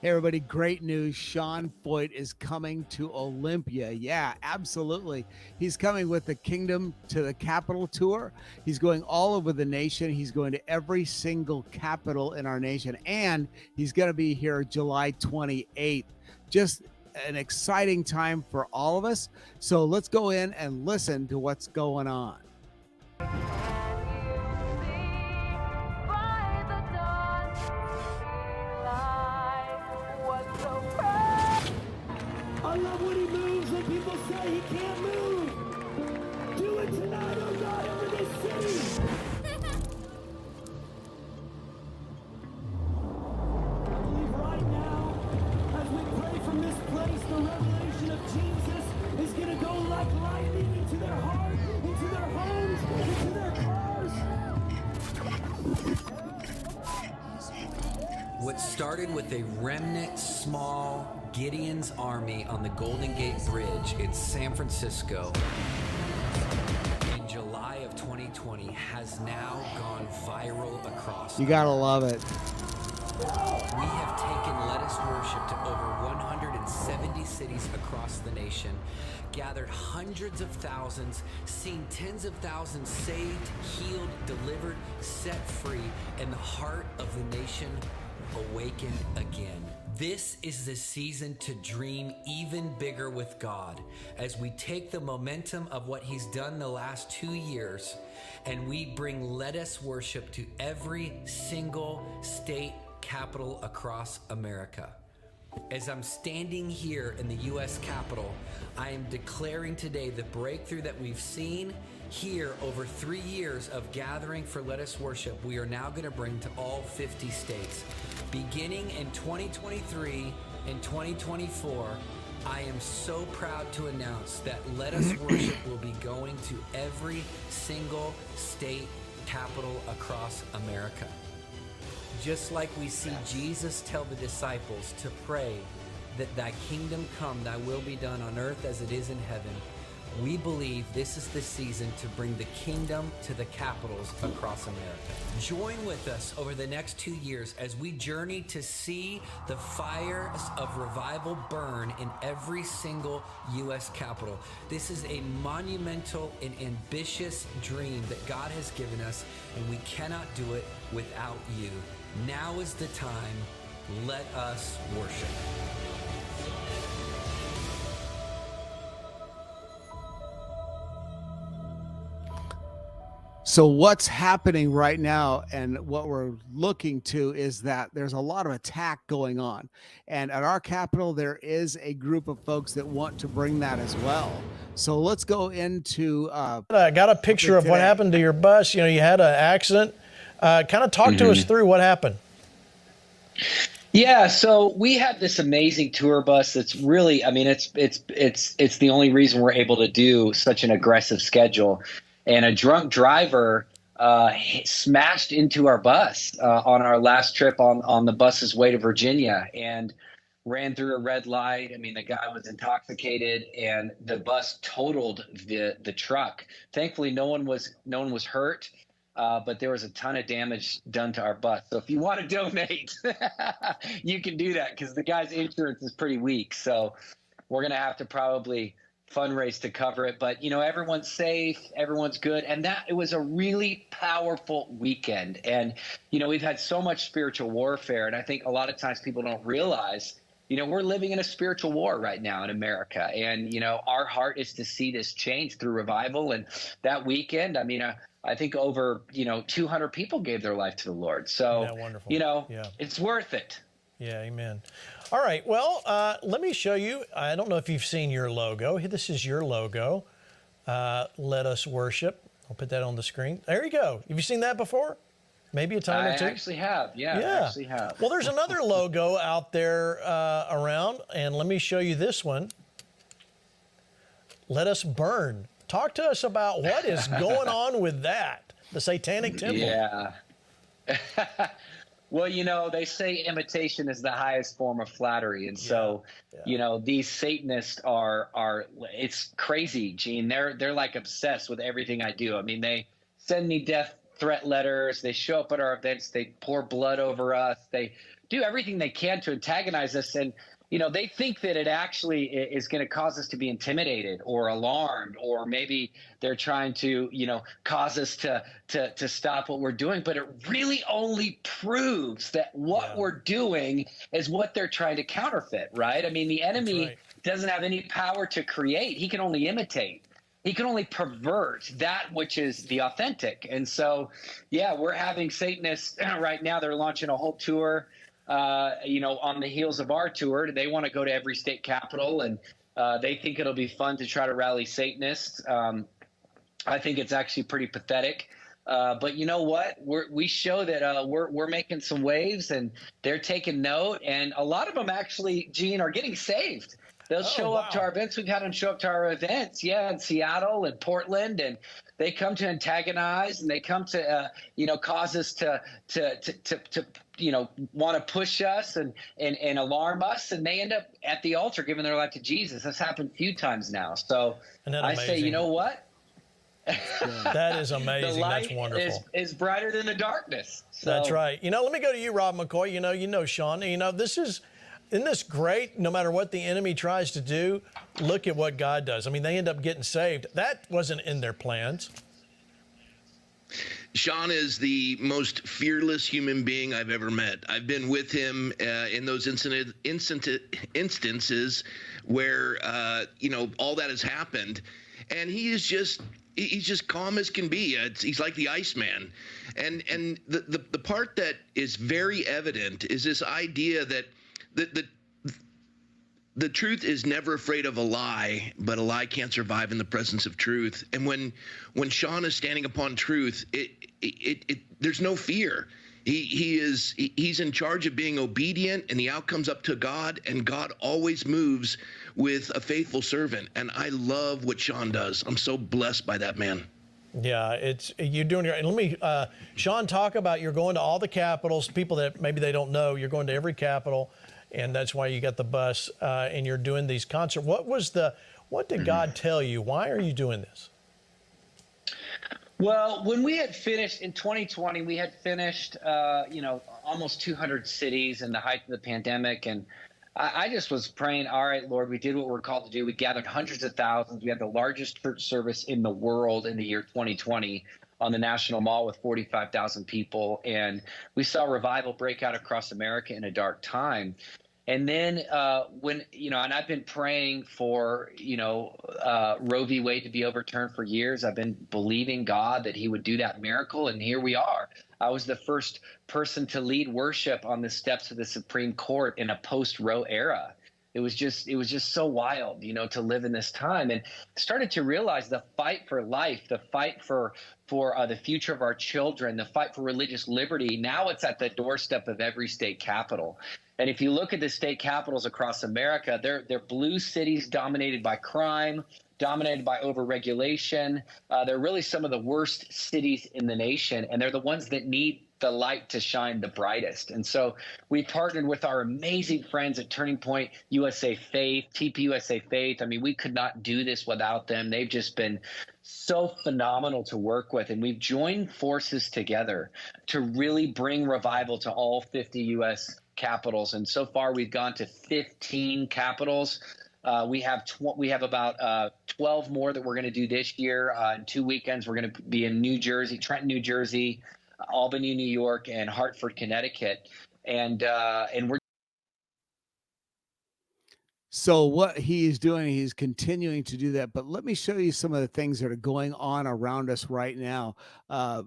Hey, everybody, great news. Sean Foyt is coming to Olympia. Yeah, absolutely. He's coming with the Kingdom to the Capital Tour. He's going all over the nation. He's going to every single capital in our nation, and he's going to be here July 28th. Just an exciting time for all of us. So let's go in and listen to what's going on. I love when he moves when people say he can't move. Do it tonight, oh God, over this city. I believe right now, as we pray from this place, the revelation of Jesus is going to go like lightning into their heart, into their homes, into their cars. What started with a remnant small Gideon's army on the Golden Gate Bridge in San Francisco in July of 2020 has now gone viral across. You got to love it. We have taken Let Us Worship to over 170 cities across the nation, gathered hundreds of thousands, seen tens of thousands saved, healed, delivered, set free, and the heart of the nation awakened again. This is the season to dream even bigger with God as we take the momentum of what He's done the last 2 years and we bring Let Us Worship to every single state capital across America. As I'm standing here in the U.S. Capitol, I am declaring today the breakthrough that we've seen here over 3 years of gathering for Let Us Worship. We are now going to bring to all 50 states. Beginning in 2023 and 2024, I am so proud to announce that Let Us Worship will be going to every single state capital across America. Just like we see Jesus tell the disciples to pray that thy kingdom come, thy will be done on earth as it is in heaven, we believe this is the season to bring the kingdom to the capitals across America. Join with us over the next 2 years as we journey to see the fires of revival burn in every single U.S. capital. This is a monumental and ambitious dream that God has given us, and we cannot do it without you. Now is the time. Let us worship. So what's happening right now and what we're looking to is that there's a lot of attack going on. And at our capital, there is a group of folks that want to bring that as well. So let's go into I got a picture of what happened to your bus. You know, you had an accident. Kind of talk to us through what happened. Yeah, so we have this amazing tour bus that's really, I mean, it's the only reason we're able to do such an aggressive schedule. And a drunk driver smashed into our bus on our last trip on the bus's way to Virginia and ran through a red light. I mean, the guy was intoxicated, and the bus totaled the truck. Thankfully, no one was hurt. But there was a ton of damage done to our bus. So if you want to donate, you can do that because the guy's insurance is pretty weak. So we're going to have to probably fundraise to cover it. But, you know, everyone's safe, everyone's good. And it was a really powerful weekend. And, you know, we've had so much spiritual warfare. And I think a lot of times people don't realize, you know, we're living in a spiritual war right now in America. And, you know, our heart is to see this change through revival. And that weekend, I mean, I think over, 200 people gave their life to the Lord. So, wonderful? It's worth it. Yeah, amen. All right, well, let me show you. I don't know if you've seen your logo. This is your logo. Let Us Worship. I'll put that on the screen. There you go. Have you seen that before? Maybe a time or two? I actually have. Yeah, I actually have. Well, there's another logo out there around, and let me show you this one. Let Us Burn. Talk to us about what is going on with that, the Satanic Temple. Yeah. Well, you know, they say imitation is the highest form of flattery. And so, these Satanists are it's crazy, Gene. They're like obsessed with everything I do. I mean, they send me death threat letters. They show up at our events. They pour blood over us. They do everything they can to antagonize us. And they think that it actually is going to cause us to be intimidated or alarmed, or maybe they're trying to cause us to stop what we're doing. But it really only proves that what Yeah, we're doing is what they're trying to counterfeit, right? I mean, the that's enemy right. doesn't have any power to create. He can only imitate. He can only pervert that which is the authentic. And so, yeah, we're having Satanists right now. They're launching a whole tour, on the heels of our tour. They want to go to every state capital, and they think it'll be fun to try to rally Satanists. I think it's actually pretty pathetic. But you know what? We show that we're making some waves, and they're taking note. And a lot of them actually, Gene, are getting saved. They'll Oh, show up to our wow. events. We've had them show up to our events, yeah, in Seattle and Portland, and they come to antagonize, and they come to cause us to want to push us and alarm us, and they end up at the altar giving their life to Jesus. That's happened a few times now. So Isn't that I say, you amazing? know what? Yeah. That is The amazing. That's light wonderful. is brighter than the darkness. That's So, right. Let me go to you, Rob McCoy. Sean. Isn't this great? No matter what the enemy tries to do, look at what God does. I mean, they end up getting saved. That wasn't in their plans. Sean is the most fearless human being I've ever met. I've been with him in those instances where all that has happened, and he's just calm as can be. He's like the Iceman, and the part that is very evident is this idea that the truth is never afraid of a lie, but a lie can't survive in the presence of truth. And when Sean is standing upon truth, there's no fear. He's in charge of being obedient, and the outcome's up to God, and God always moves with a faithful servant. And I love what Sean does. I'm so blessed by that man. Yeah, you're doing your. And let me, Sean, talk about you're going to all the capitals. People that maybe they don't know, you're going to every capital, and that's why you got the bus, and you're doing these concerts. What did God tell you? Why are you doing this? well, when we had finished in 2020, we had finished, almost 200 cities in the height of the pandemic, and I just was praying, all right, Lord, we did what we're called to do. We gathered hundreds of thousands. We had the largest church service in the world in the year 2020 on the National Mall with 45,000 people. And we saw revival break out across America in a dark time. And then and I've been praying for, Roe v. Wade to be overturned for years. I've been believing God that he would do that miracle. And here we are. I was the first person to lead worship on the steps of the Supreme Court in a post-Roe era. It was just so wild, to live in this time, and started to realize the fight for life, the fight for the future of our children, the fight for religious liberty. Now it's at the doorstep of every state capital. And if you look at the state capitals across America, they're blue cities dominated by crime, dominated by overregulation. They're really some of the worst cities in the nation, and they're the ones that need the light to shine the brightest. And so we partnered with our amazing friends at Turning Point USA Faith, TP USA Faith. I mean, we could not do this without them. They've just been so phenomenal to work with. And we've joined forces together to really bring revival to all 50 U.S. capitals. And so far, we've gone to 15 capitals. We have about 12 more that we're going to do this year. In 2 weekends, we're going to be in New Jersey, Trenton, New Jersey, Albany, New York, and Hartford, Connecticut. And we're So what he is doing, he's continuing to do that. But let me show you some of the things that are going on around us right now. Uh,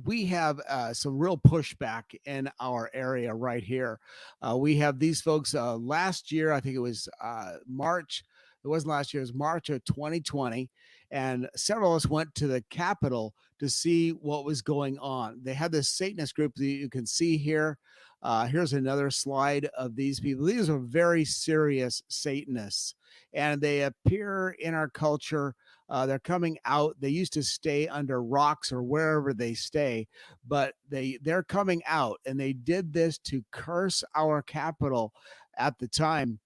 we have some real pushback in our area right here. We have these folks last year, I think it was March. It wasn't last year, it was March of 2020. And several of us went to the Capitol to see what was going on. They had this Satanist group that you can see here. Here's another slide of these people. These are very serious Satanists, and they appear in our culture. They're coming out. They used to stay under rocks or wherever they stay, but they're coming out, and they did this to curse our capital at the time.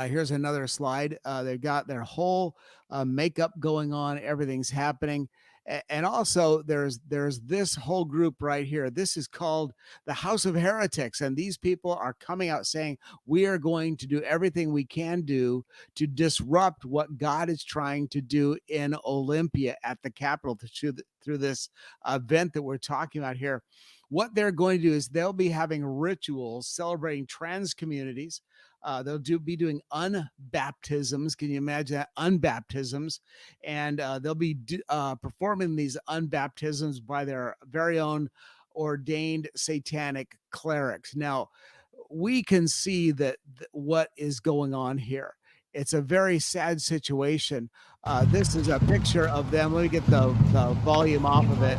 Here's another slide. They've got their whole makeup going on. Everything's happening. And also there's this whole group right here. This is called the House of Heretics, and these people are coming out saying we are going to do everything we can do to disrupt what God is trying to do in Olympia at the Capitol through this event that we're talking about here. What they're going to do is they'll be having rituals celebrating trans communities. They'll be doing unbaptisms. Can you imagine that? Unbaptisms. And they'll be performing these unbaptisms by their very own ordained satanic clerics. Now, we can see that what is going on here. It's a very sad situation. This is a picture of them. Let me get the volume off of it.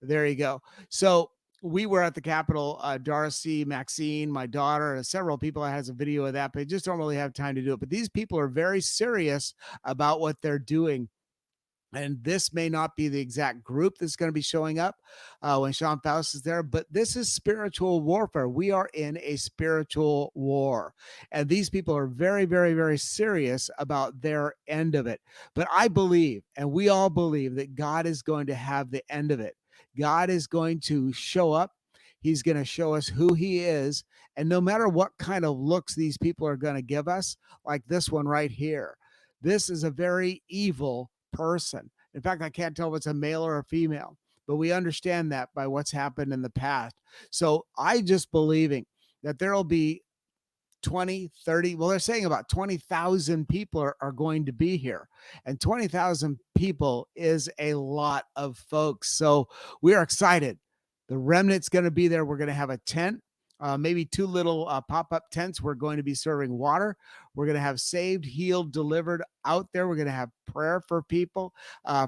There you go. So we were at the Capitol, Darcy, Maxine, my daughter, and several people. Has a video of that, but I just don't really have time to do it. But these people are very serious about what they're doing, and this may not be the exact group that's going to be showing up when Sean Faust is there, but this is spiritual warfare. We are in a spiritual war, and these people are very, very, very serious about their end of it. But I believe, and we all believe, that God is going to have the end of it. God is going to show up. He's going to show us who he is. And no matter what kind of looks these people are going to give us, like this one right here, this is a very evil person. In fact, I can't tell if it's a male or a female, but we understand that by what's happened in the past. So I just believing that there'll be 20, 30, well, they're saying about 20,000 people are going to be here. And 20,000 people is a lot of folks. So we are excited. The remnant's going to be there. We're going to have a tent, maybe two little pop up tents. We're going to be serving water. We're going to have saved, healed, delivered out there. We're going to have prayer for people,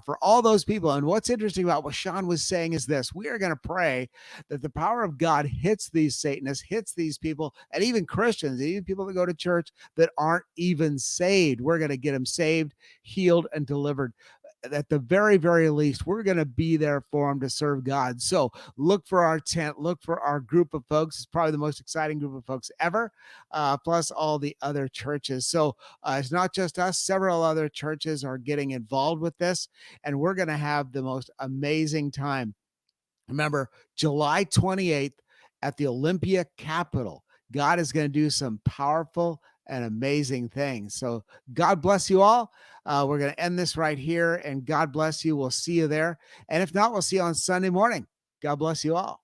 for all those people. And what's interesting about what Sean was saying is this: we are going to pray that the power of God hits these Satanists, hits these people, and even Christians, even people that go to church that aren't even saved. We're going to get them saved, healed, and delivered. At the very, very least, we're going to be there for them to serve God. So look for our tent, look for our group of folks. It's probably the most exciting group of folks ever, plus all the other churches. So it's not just us, several other churches are getting involved with this, and we're going to have the most amazing time. Remember, July 28th at the Olympia Capitol. God is going to do some powerful and amazing things. So God bless you all. We're going to end this right here, and God bless you. We'll see you there. And if not, we'll see you on Sunday morning. God bless you all.